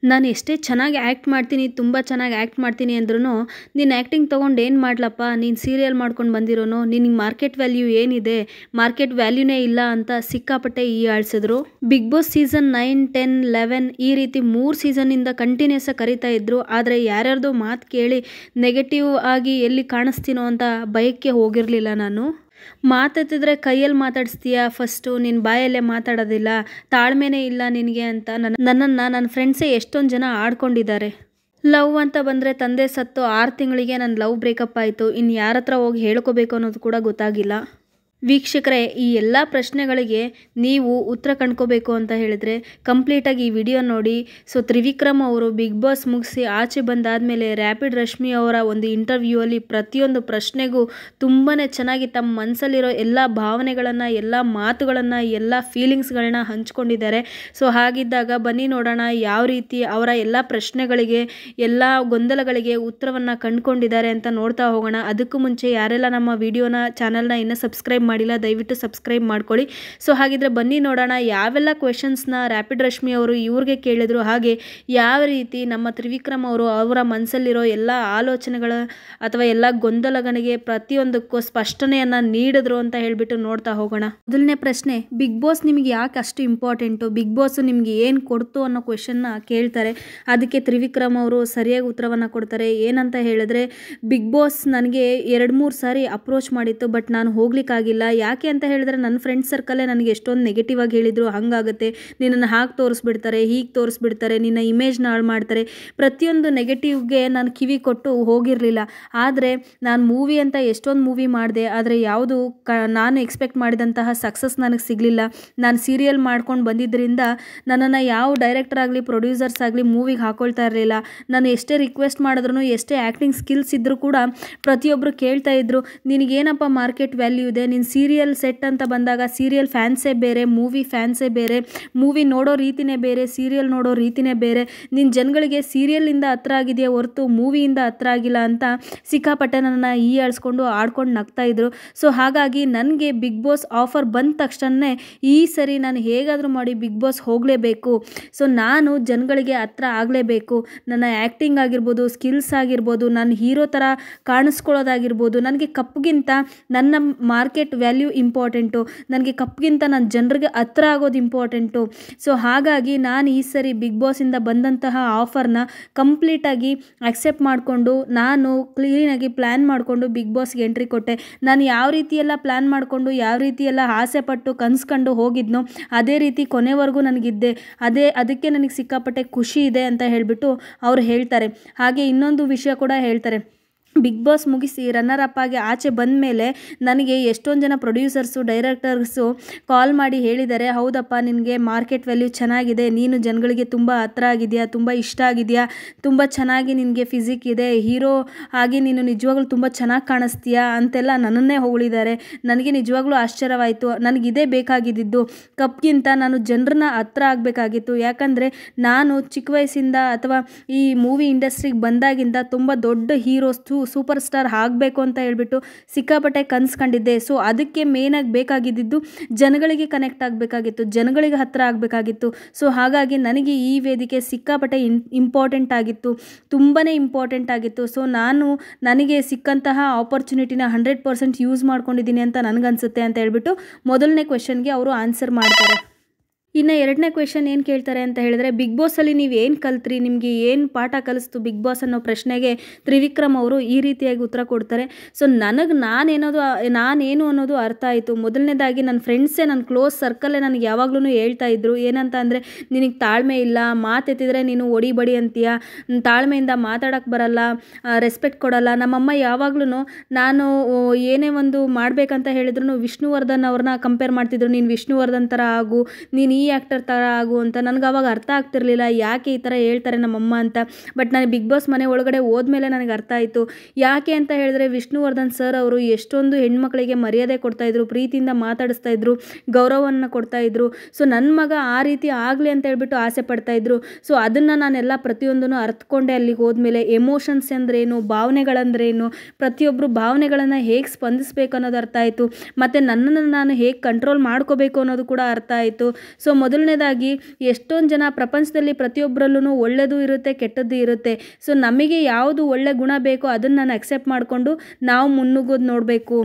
ನಾನು ಎಷ್ಟೇ ಚೆನ್ನಾಗಿ ಆ್ಯಕ್ಟ್ ಮಾಡ್ತೀನಿ, ತುಂಬ ಚೆನ್ನಾಗಿ ಆ್ಯಕ್ಟ್ ಮಾಡ್ತೀನಿ ಅಂದ್ರೂ ನೀನು ಆ್ಯಕ್ಟಿಂಗ್ ತೊಗೊಂಡು ಏನು ಮಾಡ್ಲಪ್ಪ, ನೀನು ಸೀರಿಯಲ್ ಮಾಡ್ಕೊಂಡು ಬಂದಿರೋನು, ನಿನಗೆ ಮಾರ್ಕೆಟ್ ವ್ಯಾಲ್ಯೂ ಏನಿದೆ, ಮಾರ್ಕೆಟ್ ವ್ಯಾಲ್ಯೂನೇ ಇಲ್ಲ ಅಂತ ಸಿಕ್ಕಾಪಟ್ಟೆ ಹೀಯಾಳಿಸಿದ್ರು. ಬಿಗ್ ಬಾಸ್ ಸೀಸನ್ 9, 10, 11 ಈ ರೀತಿ 3 ಸೀಸನ್ನಿಂದ ಕಂಟಿನ್ಯೂಸ್ ಆಗಿ ಕರೀತಾ ಇದ್ರು. ಆದರೆ ಯಾರ್ಯಾರ್ದೋ ಮಾತು ಕೇಳಿ ನೆಗೆಟಿವ್ ಆಗಿ ಎಲ್ಲಿ ಕಾಣಿಸ್ತೀನೋ ಅಂತ ಭಯಕ್ಕೆ ಹೋಗಿರಲಿಲ್ಲ ನಾನು. ಮಾತಾಡ್ತಿದ್ರೆ ಕೈಯಲ್ಲಿ ಮಾತಾಡಿಸ್ತೀಯಾ, ಫಸ್ಟು ನಿನ್ನ ಬಾಯಲ್ಲೇ ಮಾತಾಡೋದಿಲ್ಲ, ತಾಳ್ಮೆನೇ ಇಲ್ಲ ನಿನಗೆ ಅಂತ ನನ್ನನ್ನು ನನ್ನ ಫ್ರೆಂಡ್ಸೇ ಎಷ್ಟೊಂದು ಜನ ಆಡ್ಕೊಂಡಿದ್ದಾರೆ. ಲವ್ ಅಂತ ಬಂದರೆ ತಂದೆ ಸತ್ತು 6 ತಿಂಗಳಿಗೆ ನನ್ನ ಲವ್ ಬ್ರೇಕಪ್ ಆಯಿತು. ಇನ್ನು ಯಾರ ಹತ್ರ ಹೋಗಿ ಹೇಳ್ಕೋಬೇಕು ಅನ್ನೋದು ಕೂಡ ಗೊತ್ತಾಗಿಲ್ಲ. ವೀಕ್ಷಕರೇ, ಈ ಎಲ್ಲ ಪ್ರಶ್ನೆಗಳಿಗೆ ನೀವು ಉತ್ತರ ಕಂಡ್ಕೋಬೇಕು ಅಂತ ಹೇಳಿದ್ರೆ ಕಂಪ್ಲೀಟಾಗಿ ಈ ವಿಡಿಯೋ ನೋಡಿ. ಸೊ ತ್ರಿವಿಕ್ರಮ್ ಅವರು ಬಿಗ್ ಬಾಸ್ ಮುಗಿಸಿ ಆಚೆ ಬಂದಾದಮೇಲೆ ರ್ಯಾಪಿಡ್ ರಶ್ಮಿ ಅವರ ಒಂದು ಇಂಟರ್ವ್ಯೂ ಅಲ್ಲಿ ಪ್ರತಿಯೊಂದು ಪ್ರಶ್ನೆಗೂ ತುಂಬಾ ಚೆನ್ನಾಗಿ ತಮ್ಮ ಮನಸ್ಸಲ್ಲಿರೋ ಎಲ್ಲ ಭಾವನೆಗಳನ್ನು, ಎಲ್ಲ ಮಾತುಗಳನ್ನು, ಎಲ್ಲ ಫೀಲಿಂಗ್ಸ್ಗಳನ್ನ ಹಂಚ್ಕೊಂಡಿದ್ದಾರೆ. ಸೊ ಹಾಗಿದ್ದಾಗ ಬನ್ನಿ ನೋಡೋಣ ಯಾವ ರೀತಿ ಅವರ ಎಲ್ಲ ಪ್ರಶ್ನೆಗಳಿಗೆ, ಎಲ್ಲ ಗೊಂದಲಗಳಿಗೆ ಉತ್ತರವನ್ನು ಕಂಡುಕೊಂಡಿದ್ದಾರೆ ಅಂತ ನೋಡ್ತಾ ಹೋಗೋಣ. ಅದಕ್ಕೂ ಮುಂಚೆ ಯಾರೆಲ್ಲ ನಮ್ಮ ವಿಡಿಯೋನ ಚಾನಲ್ನ ಇನ್ನೂ ಸಬ್ಸ್ಕ್ರೈಬ್ ಮಾಡಿಲ್ಲ, ದಯವಿಟ್ಟು ಸಬ್ಸ್ಕ್ರೈಬ್ ಮಾಡ್ಕೊಳ್ಳಿ. ಸೊ ಹಾಗಿದ್ರೆ ಬನ್ನಿ ನೋಡೋಣ ಯಾವೆಲ್ಲ ಕ್ವೆಶನ್ಸ್ನ ರ್ಯಾಪಿಡ್ ರಶ್ಮಿ ಅವರು ಇವ್ರಿಗೆ ಕೇಳಿದ್ರು, ಹಾಗೆ ಯಾವ ರೀತಿ ನಮ್ಮ ತ್ರಿವಿಕ್ರಮ್ ಅವರು ಅವರ ಮನಸ್ಸಲ್ಲಿರೋ ಎಲ್ಲ ಆಲೋಚನೆಗಳ ಅಥವಾ ಎಲ್ಲ ಗೊಂದಲಗಳಿಗೆ ಪ್ರತಿಯೊಂದಕ್ಕೂ ಸ್ಪಷ್ಟನೆಯನ್ನು ನೀಡಿದ್ರು ಅಂತ ಹೇಳಿಬಿಟ್ಟು ನೋಡ್ತಾ ಹೋಗೋಣ. ಮೊದಲನೇ ಪ್ರಶ್ನೆ, ಬಿಗ್ ಬಾಸ್ ನಿಮಗೆ ಯಾಕೆ ಅಷ್ಟು ಇಂಪಾರ್ಟೆಂಟು, ಬಿಗ್ ಬಾಸ್ ನಿಮಗೆ ಏನು ಕೊಡ್ತು ಅನ್ನೋ ಕ್ವೆಶನ್ನ ಕೇಳ್ತಾರೆ. ಅದಕ್ಕೆ ತ್ರಿವಿಕ್ರಮ್ ಅವರು ಸರಿಯಾಗಿ ಉತ್ತರವನ್ನು ಕೊಡ್ತಾರೆ. ಏನಂತ ಹೇಳಿದ್ರೆ, ಬಿಗ್ ಬಾಸ್ ನನಗೆ 2-3 ಸಾರಿ ಅಪ್ರೋಚ್ ಮಾಡಿತ್ತು, ಬಟ್ ನಾನು ಹೋಗ್ಲಿಕ್ಕಾಗಿಲ್ಲ. ಯಾಕೆ ಅಂತ ಹೇಳಿದ್ರೆ ನನ್ನ ಫ್ರೆಂಡ್ ಸರ್ಕಲ್ಲೇ ನನಗೆ ಎಷ್ಟೊಂದು ನೆಗೆಟಿವ್ ಆಗಿ ಹೇಳಿದರು, ಹಾಗಾಗುತ್ತೆ, ನಿನ್ನನ್ನು ಹಾಗೆ ತೋರಿಸ್ಬಿಡ್ತಾರೆ, ಹೀಗೆ ತೋರಿಸ್ಬಿಡ್ತಾರೆ, ನಿನ್ನ ಇಮೇಜ್ನ ಹಾಳು ಮಾಡ್ತಾರೆ, ಪ್ರತಿಯೊಂದು ನೆಗೆಟಿವ್ಗೆ ನಾನು ಕಿವಿ ಕೊಟ್ಟು ಹೋಗಿರಲಿಲ್ಲ. ಆದರೆ ನಾನು ಮೂವಿ ಅಂತ ಎಷ್ಟೊಂದು ಮೂವಿ ಮಾಡಿದೆ, ಆದರೆ ಯಾವುದು ನಾನು ಎಕ್ಸ್ಪೆಕ್ಟ್ ಮಾಡಿದಂತಹ ಸಕ್ಸಸ್ ನನಗೆ ಸಿಗಲಿಲ್ಲ. ನಾನು ಸೀರಿಯಲ್ ಮಾಡ್ಕೊಂಡು ಬಂದಿದ್ದರಿಂದ ನನ್ನನ್ನು ಯಾವ ಡೈರೆಕ್ಟರ್ ಆಗಲಿ, ಪ್ರೊಡ್ಯೂಸರ್ಸ್ ಆಗಲಿ ಮೂವಿಗೆ ಹಾಕೊಳ್ತಾ ಇರಲಿಲ್ಲ. ನಾನು ಎಷ್ಟೇ ರಿಕ್ವೆಸ್ಟ್ ಮಾಡಿದ್ರು, ಎಷ್ಟೇ ಆ್ಯಕ್ಟಿಂಗ್ ಸ್ಕಿಲ್ಸ್ ಇದ್ದರೂ ಕೂಡ ಪ್ರತಿಯೊಬ್ಬರು ಕೇಳ್ತಾ ಇದ್ರು, ನಿನಗೇನಪ್ಪ ಮಾರ್ಕೆಟ್ ವ್ಯಾಲ್ಯೂ ಇದೆ, ನಿನ್ನ ಸೀರಿಯಲ್ ಸೆಟ್ ಅಂತ ಬಂದಾಗ ಸೀರಿಯಲ್ ಫ್ಯಾನ್ಸೇ ಬೇರೆ, ಮೂವಿ ಫ್ಯಾನ್ಸೇ ಬೇರೆ, ಮೂವಿ ನೋಡೋ ರೀತಿನೇ ಬೇರೆ, ಸೀರಿಯಲ್ ನೋಡೋ ರೀತಿನೇ ಬೇರೆ, ನಿನ್ನ ಜನಗಳಿಗೆ ಸೀರಿಯಲಿಂದ ಹತ್ರ ಆಗಿದೆಯಾ ಹೊರತು ಮೂವಿಯಿಂದ ಹತ್ರ ಆಗಿಲ್ಲ ಅಂತ ಸಿಕ್ಕಾಪಟ್ಟೆ ನನ್ನನ್ನು ಹೀಯಾಳಿಸ್ಕೊಂಡು ಆಡ್ಕೊಂಡು ನಗ್ತಾ ಇದ್ರು. ಸೊ ಹಾಗಾಗಿ ನನಗೆ ಬಿಗ್ ಬಾಸ್ ಆಫರ್ ಬಂದ ತಕ್ಷಣವೇ ಈ ಸರಿ ನಾನು ಹೇಗಾದರೂ ಮಾಡಿ ಬಿಗ್ ಬಾಸ್ ಹೋಗಲೇಬೇಕು, ಸೊ ನಾನು ಜನಗಳಿಗೆ ಹತ್ರ ಆಗಲೇಬೇಕು, ನನ್ನ ಆ್ಯಕ್ಟಿಂಗ್ ಆಗಿರ್ಬೋದು, ಸ್ಕಿಲ್ಸ್ ಆಗಿರ್ಬೋದು, ನಾನು ಹೀರೋ ಥರ ಕಾಣಿಸ್ಕೊಳ್ಳೋದಾಗಿರ್ಬೋದು, ನನಗೆ ಕಪ್ಗಿಂತ ನನ್ನ ಮಾರ್ಕೆಟ್ ವ್ಯಾಲ್ಯೂ ಇಂಪಾರ್ಟೆಂಟು, ನನಗೆ ಕಪ್ಗಿಂತ ನನ್ನ ಜನರಿಗೆ ಹತ್ರ ಆಗೋದು ಇಂಪಾರ್ಟೆಂಟು. ಸೊ ಹಾಗಾಗಿ ನಾನು ಈ ಸರಿ ಬಿಗ್ ಬಾಸಿಂದ ಬಂದಂತಹ ಆಫರ್ನ ಕಂಪ್ಲೀಟಾಗಿ ಅಕ್ಸೆಪ್ಟ್ ಮಾಡಿಕೊಂಡು ನಾನು ಕ್ಲೀನಾಗಿ ಪ್ಲ್ಯಾನ್ ಮಾಡಿಕೊಂಡು ಬಿಗ್ ಬಾಸ್ಗೆ ಎಂಟ್ರಿ ಕೊಟ್ಟೆ. ನಾನು ಯಾವ ರೀತಿಯೆಲ್ಲ ಪ್ಲ್ಯಾನ್ ಮಾಡಿಕೊಂಡು, ಯಾವ ರೀತಿಯೆಲ್ಲ ಆಸೆ ಪಟ್ಟು ಕನಸ್ಕೊಂಡು ಹೋಗಿದ್ನೋ ಅದೇ ರೀತಿ ಕೊನೆವರೆಗೂ ನನಗಿದ್ದೆ. ಅದಕ್ಕೆ ನನಗೆ ಸಿಕ್ಕಾಪಟ್ಟೆ ಖುಷಿ ಇದೆ ಅಂತ ಹೇಳಿಬಿಟ್ಟು ಅವ್ರು ಹೇಳ್ತಾರೆ. ಹಾಗೆ ಇನ್ನೊಂದು ವಿಷಯ ಕೂಡ ಹೇಳ್ತಾರೆ, ಬಿಗ್ ಬಾಸ್ ಮುಗಿಸಿ ರನ್ನರ್ ಅಪ್ ಆಗಿ ಆಚೆ ಬಂದ ಮೇಲೆ ನನಗೆ ಎಷ್ಟೊಂದು ಜನ ಪ್ರೊಡ್ಯೂಸರ್ಸು, ಡೈರೆಕ್ಟರ್ಸು ಕಾಲ್ ಮಾಡಿ ಹೇಳಿದ್ದಾರೆ, ಹೌದಪ್ಪ ನಿನಗೆ ಮಾರ್ಕೆಟ್ ವ್ಯಾಲ್ಯೂ ಚೆನ್ನಾಗಿದೆ, ನೀನು ಜನಗಳಿಗೆ ತುಂಬ ಹತ್ರ ಆಗಿದೆಯಾ, ತುಂಬ ಇಷ್ಟ ಆಗಿದೆಯಾ, ತುಂಬ ಚೆನ್ನಾಗಿ ನಿನಗೆ ಫಿಸಿಕ್ ಇದೆ, ಹೀರೋ ಆಗಿ ನೀನು ನಿಜವಾಗ್ಲೂ ತುಂಬ ಚೆನ್ನಾಗಿ ಕಾಣಿಸ್ತೀಯಾ ಅಂತೆಲ್ಲ ನನ್ನನ್ನೇ ಹೊಗಳಿದ್ದಾರೆ. ನನಗೆ ನಿಜವಾಗ್ಲೂ ಆಶ್ಚರ್ಯವಾಯಿತು. ನನಗಿದೇ ಬೇಕಾಗಿದ್ದು, ಕಪ್ಗಿಂತ ನಾನು ಜನರನ್ನ ಹತ್ರ ಆಗಬೇಕಾಗಿತ್ತು. ಯಾಕಂದರೆ ನಾನು ಚಿಕ್ಕ ವಯಸ್ಸಿಂದ ಅಥವಾ ಈ ಮೂವಿ ಇಂಡಸ್ಟ್ರಿಗೆ ಬಂದಾಗಿಂದ ತುಂಬ ದೊಡ್ಡ ಹೀರೋಸ್, ಸೂಪರ್ ಸ್ಟಾರ್ ಆಗಬೇಕು ಅಂತ ಹೇಳ್ಬಿಟ್ಟು ಸಿಕ್ಕಾಪಟ್ಟೆ ಕನ್ಸ್ಕೊಂಡಿದ್ದೆ. ಸೊ ಅದಕ್ಕೆ ಮೇನಾಗಿ ಬೇಕಾಗಿದ್ದು ಜನಗಳಿಗೆ ಕನೆಕ್ಟ್ ಆಗಬೇಕಾಗಿತ್ತು, ಜನಗಳಿಗೆ ಹತ್ರ ಆಗಬೇಕಾಗಿತ್ತು. ಸೊ ಹಾಗಾಗಿ ನನಗೆ ಈ ವೇದಿಕೆ ಸಿಕ್ಕಾಪಟ್ಟೆ ಇಂಪಾರ್ಟೆಂಟ್ ಆಗಿತ್ತು, ತುಂಬಾ ಇಂಪಾರ್ಟೆಂಟ್ ಆಗಿತ್ತು. ಸೊ ನನಗೆ ಸಿಕ್ಕಂತಹ ಆಪರ್ಚುನಿಟಿನ 100% ಯೂಸ್ ಮಾಡ್ಕೊಂಡಿದ್ದೀನಿ ಅಂತ ನನಗನ್ಸುತ್ತೆ ಅಂತ ಹೇಳ್ಬಿಟ್ಟು ಮೊದಲನೇ ಕ್ವೆಶನ್ಗೆ ಅವರು ಆನ್ಸರ್ ಮಾಡ್ತಾರೆ. ಇನ್ನು ಎರಡನೇ ಕ್ವೆಶನ್ ಏನು ಕೇಳ್ತಾರೆ ಅಂತ ಹೇಳಿದ್ರೆ, ಬಿಗ್ ಬಾಸಲ್ಲಿ ನೀವು ಏನು ಕಲ್ತ್ರಿ, ನಿಮಗೆ ಏನು ಪಾಠ ಕಲಿಸ್ತು ಬಿಗ್ ಬಾಸ್ ಅನ್ನೋ ಪ್ರಶ್ನೆಗೆ ತ್ರಿವಿಕ್ರಮ್ ಅವರು ಈ ರೀತಿಯಾಗಿ ಉತ್ತರ ಕೊಡ್ತಾರೆ. ಸೊ ನಾನೇನು ಅನ್ನೋದು ಅರ್ಥ ಆಯಿತು. ಮೊದಲನೇದಾಗಿ ನನ್ನ ಫ್ರೆಂಡ್ಸೇ, ನನ್ನ ಕ್ಲೋಸ್ ಸರ್ಕಲ್ಲೇ ನನಗೆ ಯಾವಾಗ್ಲೂ ಹೇಳ್ತಾ ಇದ್ರು, ಏನಂತ ಅಂದರೆ, ನಿನಗೆ ತಾಳ್ಮೆ ಇಲ್ಲ, ಮಾತೆತ್ತಿದ್ರೆ ನೀನು ಒಡಿ ಬಡಿ ಅಂತೀಯ, ತಾಳ್ಮೆಯಿಂದ ಮಾತಾಡೋಕ್ಕೆ ಬರಲ್ಲ, ರೆಸ್ಪೆಕ್ಟ್ ಕೊಡಲ್ಲ. ನಮ್ಮಮ್ಮ ಯಾವಾಗ್ಲೂ ನಾನು ಏನೇ ಒಂದು ಮಾಡಬೇಕಂತ ಹೇಳಿದ್ರು ವಿಷ್ಣುವರ್ಧನ್ ಅವ್ರನ್ನ ಕಂಪೇರ್ ಮಾಡ್ತಿದ್ರು, ನೀನು ವಿಷ್ಣುವರ್ಧನ್ ಥರ ಆಗು, ನೀನು ಈ ಆ್ಯಕ್ಟರ್ ಥರ ಆಗು ಅಂತ. ನನಗೆ ಅವಾಗ ಅರ್ಥ ಆಗ್ತಿರ್ಲಿಲ್ಲ ಯಾಕೆ ಈ ಥರ ಹೇಳ್ತಾರೆ ನಮ್ಮಮ್ಮ ಅಂತ. ಬಟ್ ನಾನು ಬಿಗ್ ಬಾಸ್ ಮನೆ ಒಳಗಡೆ ಹೋದ್ಮೇಲೆ ನನಗೆ ಅರ್ಥ ಆಯಿತು. ಯಾಕೆ ಅಂತ ಹೇಳಿದ್ರೆ, ವಿಷ್ಣುವರ್ಧನ್ ಸರ್ ಅವರು ಎಷ್ಟೊಂದು ಹೆಣ್ಮಕ್ಳಿಗೆ ಮರ್ಯಾದೆ ಕೊಡ್ತಾಯಿದ್ರು, ಪ್ರೀತಿಯಿಂದ ಮಾತಾಡಿಸ್ತಾಯಿದ್ರು, ಗೌರವವನ್ನು ಕೊಡ್ತಾಯಿದ್ರು. ಸೊ ನನ್ನ ಮಗ ಆ ರೀತಿ ಆಗಲಿ ಅಂತ ಹೇಳ್ಬಿಟ್ಟು ಆಸೆ ಪಡ್ತಾಯಿದ್ರು. ಸೊ ಅದನ್ನು ನಾನೆಲ್ಲ ಪ್ರತಿಯೊಂದನ್ನು ಅರ್ಥಕೊಂಡೆ ಅಲ್ಲಿಗೆ ಹೋದ್ಮೇಲೆ. ಎಮೋಷನ್ಸ್ ಅಂದ್ರೇನು, ಭಾವನೆಗಳಂದ್ರೇನು, ಪ್ರತಿಯೊಬ್ಬರು ಭಾವನೆಗಳನ್ನು ಹೇಗೆ ಸ್ಪಂದಿಸಬೇಕು ಅನ್ನೋದು ಅರ್ಥ ಆಯಿತು. ಮತ್ತು ನನ್ನನ್ನು ನಾನು ಹೇಗೆ ಕಂಟ್ರೋಲ್ ಮಾಡ್ಕೋಬೇಕು ಅನ್ನೋದು ಕೂಡ ಅರ್ಥ ಆಯಿತು. ಸೊ ಸೊ ಮೊದಲನೇದಾಗಿ ಎಷ್ಟೊಂದು ಜನ ಪ್ರಪಂಚದಲ್ಲಿ ಪ್ರತಿಯೊಬ್ಬರಲ್ಲೂ ಒಳ್ಳೆಯದು ಇರುತ್ತೆ, ಕೆಟ್ಟದ್ದು ಇರುತ್ತೆ. ಸೊ ನಮಗೆ ಯಾವುದು ಒಳ್ಳೆ ಗುಣ ಬೇಕೋ ಅದನ್ನು ನಾನು ಅಕ್ಸೆಪ್ಟ್ ಮಾಡಿಕೊಂಡು ನಾವು ಮುನ್ನುಗ್ಗೋದು ನೋಡಬೇಕು.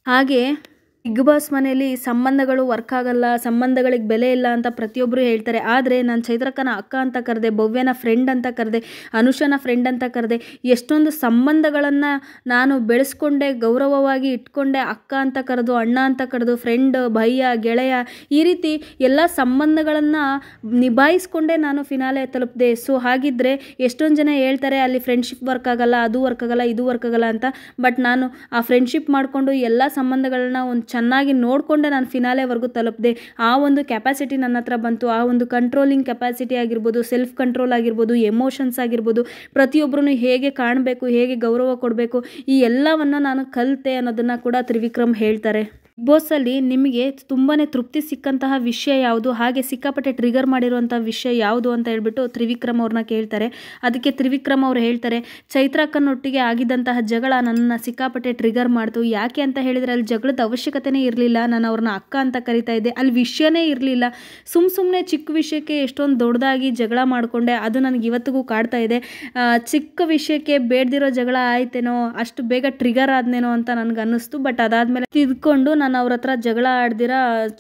ಹಾಗೆ ಬಿಗ್ ಬಾಸ್ ಮನೆಯಲ್ಲಿ ಸಂಬಂಧಗಳು ವರ್ಕ್ ಆಗಲ್ಲ, ಸಂಬಂಧಗಳಿಗೆ ಬೆಲೆ ಇಲ್ಲ ಅಂತ ಪ್ರತಿಯೊಬ್ಬರು ಹೇಳ್ತಾರೆ. ಆದರೆ ನಾನು ಚೈತ್ರಕ್ಕನ ಅಕ್ಕ ಅಂತ ಕರೆದೆ, ಭವ್ಯನ ಫ್ರೆಂಡ್ ಅಂತ ಕರೆದೆ, ಅನುಷನ ಫ್ರೆಂಡ್ ಅಂತ ಕರೆದೆ. ಎಷ್ಟೊಂದು ಸಂಬಂಧಗಳನ್ನು ನಾನು ಬೆಳೆಸ್ಕೊಂಡೆ, ಗೌರವವಾಗಿ ಇಟ್ಕೊಂಡೆ. ಅಕ್ಕ ಅಂತ ಕರೆದು, ಅಣ್ಣ ಅಂತ ಕರೆದು, ಫ್ರೆಂಡ್, ಭಯ್ಯ, ಗೆಳೆಯ, ಈ ರೀತಿ ಎಲ್ಲ ಸಂಬಂಧಗಳನ್ನು ನಿಭಾಯಿಸ್ಕೊಂಡೆ ನಾನು ಫಿನಾಲೆ ತಲುಪಿದೆ. ಸೊ ಹಾಗಿದ್ದರೆ ಎಷ್ಟೊಂದು ಜನ ಹೇಳ್ತಾರೆ ಅಲ್ಲಿ ಫ್ರೆಂಡ್ಶಿಪ್ ವರ್ಕ್ ಆಗಲ್ಲ, ಅದು ವರ್ಕ್ ಆಗಲ್ಲ, ಇದು ವರ್ಕ್ ಆಗಲ್ಲ ಅಂತ. ಬಟ್ ನಾನು ಆ ಫ್ರೆಂಡ್ಶಿಪ್ ಮಾಡಿಕೊಂಡು ಎಲ್ಲ ಸಂಬಂಧಗಳನ್ನ ಒಂದು ಚೆನ್ನಾಗಿ ನೋಡಿಕೊಂಡೆ ನಾನು ಫಿನಾಲೆವರೆಗೂ ತಲುಪಿದೆ. ಆ ಒಂದು ಕೆಪಾಸಿಟಿ ನನ್ನ ಹತ್ರ ಬಂತು. ಆ ಒಂದು ಕಂಟ್ರೋಲಿಂಗ್ ಕೆಪಾಸಿಟಿ ಆಗಿರ್ಬೋದು, ಸೆಲ್ಫ್ ಕಂಟ್ರೋಲ್ ಆಗಿರ್ಬೋದು, ಎಮೋಷನ್ಸ್ ಆಗಿರ್ಬೋದು, ಪ್ರತಿಯೊಬ್ಬರೂ ಹೇಗೆ ಕಾಣಬೇಕು, ಹೇಗೆ ಗೌರವ ಕೊಡಬೇಕು, ಈ ಎಲ್ಲವನ್ನು ನಾನು ಕಲಿತೆ ಅನ್ನೋದನ್ನು ಕೂಡ ತ್ರಿವಿಕ್ರಮ್ ಹೇಳ್ತಾರೆ. ಬಿಗ್ ಬಾಸಲ್ಲಿ ನಿಮಗೆ ತುಂಬಾ ತೃಪ್ತಿ ಸಿಕ್ಕಂತಹ ವಿಷಯ ಯಾವುದು, ಹಾಗೆ ಸಿಕ್ಕಾಪಟ್ಟೆ ಟ್ರಿಗರ್ ಮಾಡಿರುವಂಥ ವಿಷಯ ಯಾವುದು ಅಂತ ಹೇಳ್ಬಿಟ್ಟು ತ್ರಿವಿಕ್ರಮ್ ಅವ್ರನ್ನ ಕೇಳ್ತಾರೆ. ಅದಕ್ಕೆ ತ್ರಿವಿಕ್ರಮ್ ಅವ್ರು ಹೇಳ್ತಾರೆ, ಚೈತ್ರಕ್ಕನೊಟ್ಟಿಗೆ ಆಗಿದ್ದಂತಹ ಜಗಳ ನನ್ನನ್ನು ಸಿಕ್ಕಾಪಟ್ಟೆ ಟ್ರಿಗರ್ ಮಾಡ್ತು. ಯಾಕೆ ಅಂತ ಹೇಳಿದರೆ ಅಲ್ಲಿ ಜಗಳದ ಅವಶ್ಯಕತೆನೇ ಇರಲಿಲ್ಲ. ನಾನು ಅವ್ರನ್ನ ಅಕ್ಕ ಅಂತ ಕರಿತಾ ಇದ್ದೆ, ಅಲ್ಲಿ ವಿಷಯನೇ ಇರಲಿಲ್ಲ. ಸುಮ್ಮನೆ ಚಿಕ್ಕ ವಿಷಯಕ್ಕೆ ಎಷ್ಟೊಂದು ದೊಡ್ಡದಾಗಿ ಜಗಳ ಮಾಡಿಕೊಂಡೆ. ಅದು ನನಗೆ ಇವತ್ತಿಗೂ ಕಾಡ್ತಾ ಇದೆ. ಚಿಕ್ಕ ವಿಷಯಕ್ಕೆ ಬೇಡದಿರೋ ಜಗಳ ಆಯ್ತೇನೋ, ಅಷ್ಟು ಬೇಗ ಟ್ರಿಗರ್ ಆದ್ನೇನೋ ಅಂತ ನನಗೆ ಅನ್ನಿಸ್ತು. ಬಟ್ ಅದಾದಮೇಲೆ ತಿದ್ಕೊಂಡು ನಾನು ಅವ್ರ ಹತ್ರ ಜಗಳ ಆಡ್ದಿರ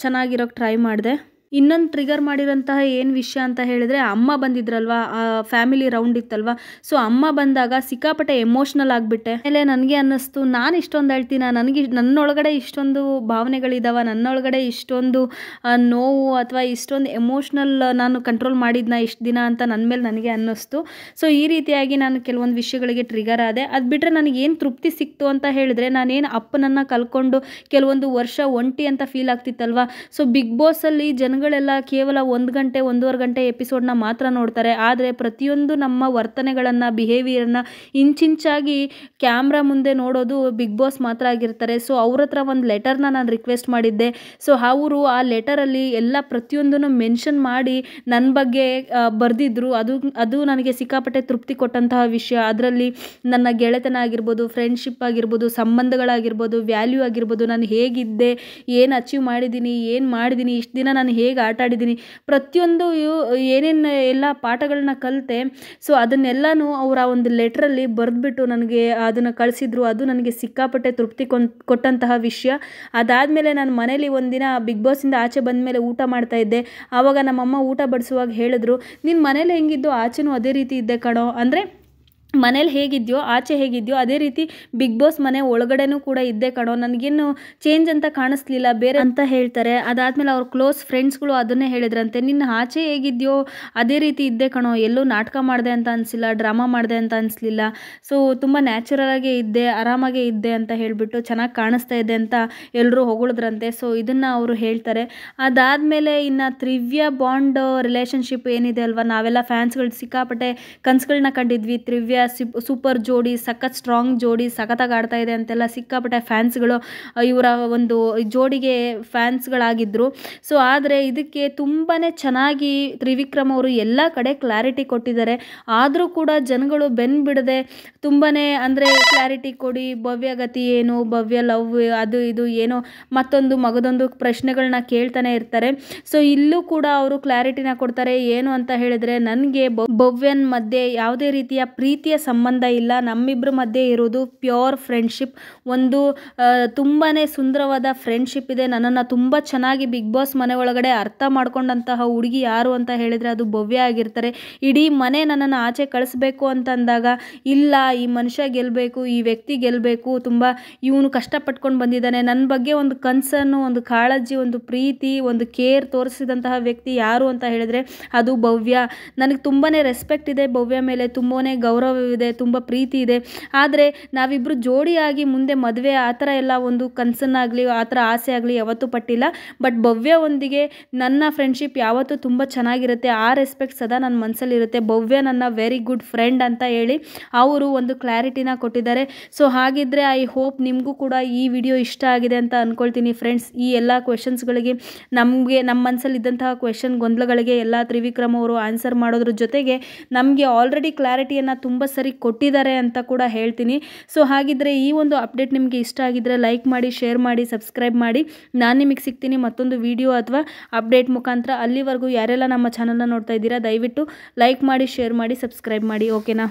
ಚೆನ್ನಾಗಿರೋಕ್ಕೆ ಟ್ರೈ ಮಾಡಿದೆ. ಇನ್ನೊಂದು ಟ್ರಿಗರ್ ಮಾಡಿರೋಂತಹ ಏನು ವಿಷಯ ಅಂತ ಹೇಳಿದರೆ, ಅಮ್ಮ ಬಂದಿದ್ರಲ್ವ, ಫ್ಯಾಮಿಲಿ ರೌಂಡ್ ಇತ್ತಲ್ವ. ಸೊ ಅಮ್ಮ ಬಂದಾಗ ಸಿಕ್ಕಾಪಟ್ಟೆ ಎಮೋಷ್ನಲ್ ಆಗಿಬಿಟ್ಟೆ. ಆಮೇಲೆ ನನಗೆ ಅನ್ನಿಸ್ತು, ನಾನು ಇಷ್ಟೊಂದು ಅಳ್ತೀನ, ನನ್ನೊಳಗಡೆ ಇಷ್ಟೊಂದು ಭಾವನೆಗಳಿದ್ದಾವೆ, ನನ್ನೊಳಗಡೆ ಇಷ್ಟೊಂದು ನೋವು ಅಥವಾ ಇಷ್ಟೊಂದು ಎಮೋಷ್ನಲ್ ನಾನು ಕಂಟ್ರೋಲ್ ಮಾಡಿದ್ನ ಇಷ್ಟು ದಿನ ಅಂತ ನನ್ನ ಮೇಲೆ ನನಗೆ ಅನ್ನಿಸ್ತು. ಸೊ ಈ ರೀತಿಯಾಗಿ ನಾನು ಕೆಲವೊಂದು ವಿಷಯಗಳಿಗೆ ಟ್ರಿಗರ್ ಆದೆ. ಅದು ಬಿಟ್ಟರೆ ನನಗೇನು ತೃಪ್ತಿ ಸಿಕ್ತು ಅಂತ ಹೇಳಿದರೆ, ನಾನೇನು ಅಪ್ಪನನ್ನು ಕಲ್ಕೊಂಡು ಕೆಲವೊಂದು ವರ್ಷ ಒಂಟಿ ಅಂತ ಫೀಲ್ ಆಗ್ತಿತ್ತಲ್ವ. ಸೊ ಬಿಗ್ ಬಾಸಲ್ಲಿ ಜನಗಳೆಲ್ಲ ಕೇವಲ 1 ಗಂಟೆ 1.5 ಗಂಟೆ ಎಪಿಸೋಡ್ನ ಮಾತ್ರ ನೋಡ್ತಾರೆ. ಆದರೆ ಪ್ರತಿಯೊಂದು ನಮ್ಮ ವರ್ತನೆಗಳನ್ನು, ಬಿಹೇವಿಯರ್ನ ಇಂಚಿಂಚಾಗಿ ಕ್ಯಾಮ್ರಾ ಮುಂದೆ ನೋಡೋದು ಬಿಗ್ ಬಾಸ್ ಮಾತ್ರ ಆಗಿರ್ತಾರೆ. ಸೊ ಅವ್ರ ಹತ್ರ ಒಂದು ಲೆಟರ್ನ ನಾನು ರಿಕ್ವೆಸ್ಟ್ ಮಾಡಿದ್ದೆ. ಸೊ ಅವರು ಆ ಲೆಟರಲ್ಲಿ ಎಲ್ಲ ಪ್ರತಿಯೊಂದನ್ನು ಮೆನ್ಷನ್ ಮಾಡಿ ನನ್ನ ಬಗ್ಗೆ ಬರೆದಿದ್ರು. ಅದು ನನಗೆ ಸಿಕ್ಕಾಪಟ್ಟೆ ತೃಪ್ತಿ ಕೊಟ್ಟಂತಹ ವಿಷಯ. ಅದರಲ್ಲಿ ನನ್ನ ಗೆಳೆತನ ಆಗಿರ್ಬೋದು, ಫ್ರೆಂಡ್ಶಿಪ್ ಆಗಿರ್ಬೋದು, ಸಂಬಂಧಗಳಾಗಿರ್ಬೋದು, ವ್ಯಾಲ್ಯೂ ಆಗಿರ್ಬೋದು, ನಾನು ಹೇಗಿದ್ದೆ, ಏನು ಅಚೀವ್ ಮಾಡಿದ್ದೀನಿ, ಏನು ಮಾಡಿದ್ದೀನಿ, ಇಷ್ಟು ದಿನ ನಾನು ಹೇಗೆ ಆಟ ಆಡಿದ್ದೀನಿ, ಪ್ರತಿಯೊಂದು ಏನೇನು ಎಲ್ಲ ಪಾಠಗಳನ್ನ ಕಲಿತೆ. ಸೊ ಅದನ್ನೆಲ್ಲನೂ ಅವರ ಒಂದು ಲೆಟ್ರಲ್ಲಿ ಬರೆದ್ಬಿಟ್ಟು ನನಗೆ ಅದನ್ನು ಕಳಿಸಿದ್ರು. ಅದು ನನಗೆ ಸಿಕ್ಕಾಪಟ್ಟೆ ತೃಪ್ತಿ ಕೊಟ್ಟಂತಹ ವಿಷಯ. ಅದಾದಮೇಲೆ ನಾನು ಮನೇಲಿ ಒಂದಿನ ಬಿಗ್ ಬಾಸಿಂದ ಆಚೆ ಬಂದ ಮೇಲೆ ಊಟ ಮಾಡ್ತಾ ಇದ್ದೆ. ಆವಾಗ ನಮ್ಮಮ್ಮ ಊಟ ಬಡಿಸುವಾಗ ಹೇಳಿದ್ರು, ನೀನು ಮನೇಲಿ ಹೆಂಗಿದ್ದು ಆಚೆನೂ ಅದೇ ರೀತಿ ಇದ್ದೆ ಕಣೋ. ಅಂದರೆ ಮನೇಲಿ ಹೇಗಿದೆಯೋ ಆಚೆ ಹೇಗಿದೆಯೋ ಅದೇ ರೀತಿ ಬಿಗ್ ಬಾಸ್ ಮನೆ ಒಳಗಡೆನೂ ಕೂಡ ಇದ್ದೆ ಕಣೋ, ನನಗೇನು ಚೇಂಜ್ ಅಂತ ಕಾಣಿಸ್ಲಿಲ್ಲ ಬೇರೆ ಅಂತ ಹೇಳ್ತಾರೆ. ಅದಾದಮೇಲೆ ಅವ್ರ ಕ್ಲೋಸ್ ಫ್ರೆಂಡ್ಸ್ಗಳು ಅದನ್ನೇ ಹೇಳಿದ್ರಂತೆ, ನಿನ್ನ ಆಚೆ ಹೇಗಿದೆಯೋ ಅದೇ ರೀತಿ ಇದ್ದೆ ಕಣೋ, ಎಲ್ಲೂ ನಾಟಕ ಮಾಡಿದೆ ಅಂತ ಅನಿಸಿಲ್ಲ, ಡ್ರಾಮಾ ಮಾಡಿದೆ ಅಂತ ಅನಿಸ್ಲಿಲ್ಲ. ಸೊ ತುಂಬ ನ್ಯಾಚುರಲಾಗೇ ಇದ್ದೆ, ಆರಾಮಾಗೇ ಇದ್ದೆ ಅಂತ ಹೇಳಿಬಿಟ್ಟು ಚೆನ್ನಾಗಿ ಕಾಣಿಸ್ತಾ ಇದೆ ಅಂತ ಎಲ್ಲರೂ ಹೊಗಳಿದ್ರಂತೆ. ಸೊ ಇದನ್ನು ಅವರು ಹೇಳ್ತಾರೆ. ಅದಾದಮೇಲೆ ಇನ್ನು ತ್ರಿವ್ಯ ಬಾಂಡ್ ರಿಲೇಷನ್ಶಿಪ್ ಏನಿದೆ ಅಲ್ವಾ, ನಾವೆಲ್ಲ ಫ್ಯಾನ್ಸ್ಗಳು ಸಿಕ್ಕಾಪಟ್ಟೆ ಕನಸುಗಳನ್ನ ಕಂಡಿದ್ವಿ. ತ್ರಿವ್ಯ ಸೂಪರ್ ಜೋಡಿ, ಸಖತ್ ಸ್ಟ್ರಾಂಗ್ ಜೋಡಿ, ಸಖತ್ತಾಗಿ ಆಡ್ತಾ ಇದೆ ಅಂತೆಲ್ಲ ಸಿಕ್ಕಾಪಟ್ಟೆ ಫ್ಯಾನ್ಸ್ಗಳು ಇವರ ಒಂದು ಜೋಡಿಗೆ ಫ್ಯಾನ್ಸ್ಗಳಾಗಿದ್ದರು. ಸೊ ಆದರೆ ಇದಕ್ಕೆ ತುಂಬಾ ಚೆನ್ನಾಗಿ ತ್ರಿವಿಕ್ರಮ್ ಅವರು ಎಲ್ಲ ಕಡೆ ಕ್ಲಾರಿಟಿ ಕೊಟ್ಟಿದ್ದಾರೆ. ಆದರೂ ಕೂಡ ಜನಗಳು ಬೆನ್ನು ಬಿಡದೆ ತುಂಬಾ ಅಂದರೆ ಕ್ಲಾರಿಟಿ ಕೊಡಿ, ಭವ್ಯ ಗತಿ ಏನು, ಭವ್ಯ ಲವ್ ಅದು ಇದು ಏನೋ ಮತ್ತೊಂದು ಮಗದೊಂದು ಪ್ರಶ್ನೆಗಳನ್ನ ಕೇಳ್ತಾನೆ ಇರ್ತಾರೆ. ಸೊ ಇಲ್ಲೂ ಕೂಡ ಅವರು ಕ್ಲಾರಿಟಿನ ಕೊಡ್ತಾರೆ. ಏನು ಅಂತ ಹೇಳಿದ್ರೆ, ನನಗೆ ಭವ್ಯನ್ ಮಧ್ಯೆ ಯಾವುದೇ ರೀತಿಯ ಪ್ರೀತಿಯ ಸಂಬಂಧ ಇಲ್ಲ, ನಮ್ಮಿಬ್ಬರ ಮಧ್ಯೆ ಇರೋದು ಪ್ಯೂರ್ ಫ್ರೆಂಡ್ಶಿಪ್. ಒಂದು ತುಂಬಾ ಸುಂದರವಾದ ಫ್ರೆಂಡ್ಶಿಪ್ ಇದೆ. ನನ್ನನ್ನು ತುಂಬ ಚೆನ್ನಾಗಿ ಬಿಗ್ ಬಾಸ್ ಮನೆ ಒಳಗಡೆ ಅರ್ಥ ಮಾಡ್ಕೊಂಡಂತಹ ಹುಡುಗಿ ಯಾರು ಅಂತ ಹೇಳಿದರೆ ಅದು ಭವ್ಯ ಆಗಿರ್ತಾರೆ. ಇಡೀ ಮನೆ ನನ್ನನ್ನು ಆಚೆ ಕಳಿಸ್ಬೇಕು ಅಂತಂದಾಗ, ಇಲ್ಲ ಈ ಮನುಷ್ಯ ಗೆಲ್ಲಬೇಕು, ಈ ವ್ಯಕ್ತಿ ಗೆಲ್ಲಬೇಕು, ತುಂಬ ಇವನು ಕಷ್ಟಪಟ್ಕೊಂಡು ಬಂದಿದ್ದಾನೆ, ನನ್ನ ಬಗ್ಗೆ ಒಂದು ಕನ್ಸರ್ನು, ಒಂದು ಕಾಳಜಿ, ಒಂದು ಪ್ರೀತಿ, ಒಂದು ಕೇರ್ ತೋರಿಸಿದಂತಹ ವ್ಯಕ್ತಿ ಯಾರು ಅಂತ ಹೇಳಿದರೆ ಅದು ಭವ್ಯ. ನನಗೆ ತುಂಬಾ ರೆಸ್ಪೆಕ್ಟ್ ಇದೆ ಭವ್ಯ ಮೇಲೆ, ತುಂಬಾ ಗೌರವವಿದೆ, ತುಂಬ ಪ್ರೀತಿ ಇದೆ. ಆದರೆ ನಾವಿಬ್ಬರು ಜೋಡಿಯಾಗಿ ಮುಂದೆ ಮದುವೆ ಆ ಥರ ಎಲ್ಲ ಒಂದು ಕನಸನ್ನಾಗಲಿ ಆ ಥರ ಆಸೆ ಆಗಲಿ ಯಾವತ್ತೂ ಪಟ್ಟಿಲ್ಲ. ಬಟ್ ಭವ್ಯ ಒಂದಿಗೆ ನನ್ನ ಫ್ರೆಂಡ್ಶಿಪ್ ಯಾವತ್ತೂ ತುಂಬ ಚೆನ್ನಾಗಿರುತ್ತೆ. ಆ ರೆಸ್ಪೆಕ್ಟ್ ಸದಾ ನನ್ನ ಮನಸ್ಸಲ್ಲಿರುತ್ತೆ. ಭವ್ಯ ನನ್ನ ವೆರಿ ಗುಡ್ ಫ್ರೆಂಡ್ ಅಂತ ಹೇಳಿ ಅವರು ಒಂದು ಕ್ಲಾರಿಟಿನ ಕೊಟ್ಟಿದ್ದಾರೆ. ಸೊ ಹಾಗಿದ್ದರೆ ಐ ಹೋಪ್ ನಿಮಗೂ ಕೂಡ ಈ ವಿಡಿಯೋ ಇಷ್ಟ ಆಗಿದೆ ಅಂತ ಅಂದ್ಕೊಳ್ತೀನಿ ಫ್ರೆಂಡ್ಸ್. ಈ ಎಲ್ಲ ಕ್ವೆಶನ್ಸ್ಗಳಿಗೆ ನಮ್ಮ ಮನಸ್ಸಲ್ಲಿದ್ದಂತಹ ಕ್ವೆಶನ್ ಗೊಂದಲಗಳಿಗೆ ಎಲ್ಲ ತ್ರಿವಿಕ್ರಮ್ ಅವರು ಆನ್ಸರ್ ಮಾಡೋದ್ರ ಜೊತೆಗೆ ನಮಗೆ ಆಲ್ರೆಡಿ ಕ್ಲಾರಿಟಿಯನ್ನು ತುಂಬ ಕಂಪಲ್ಸರಿ ಕೊಟ್ಟಿದ್ದಾರೆ ಅಂತ ಕೂಡ ಹೇಳ್ತೀನಿ. ಸೊ ಹಾಗಿದ್ರೆ ಈ ಒಂದು ಅಪ್ಡೇಟ್ ನಿಮಗೆ ಇಷ್ಟ ಆಗಿದ್ರೆ ಲೈಕ್ ಮಾಡಿ, ಶೇರ್ ಮಾಡಿ, ಸಬ್ಸ್ಕ್ರೈಬ್ ಮಾಡಿ. ನಾನು ನಿಮಗೆ ಸಿಗ್ತೀನಿ ಮತ್ತೊಂದು ವಿಡಿಯೋ ಅಥವಾ ಅಪ್ಡೇಟ್ ಮುಖಾಂತರ. ಅಲ್ಲಿವರೆಗೂ ಯಾರೆಲ್ಲ ನಮ್ಮ ಚಾನಲ್ನ ನೋಡ್ತಾ ಇದ್ದೀರಾ ದಯವಿಟ್ಟು ಲೈಕ್ ಮಾಡಿ, ಶೇರ್ ಮಾಡಿ, ಸಬ್ಸ್ಕ್ರೈಬ್ ಮಾಡಿ. ಓಕೆನಾ?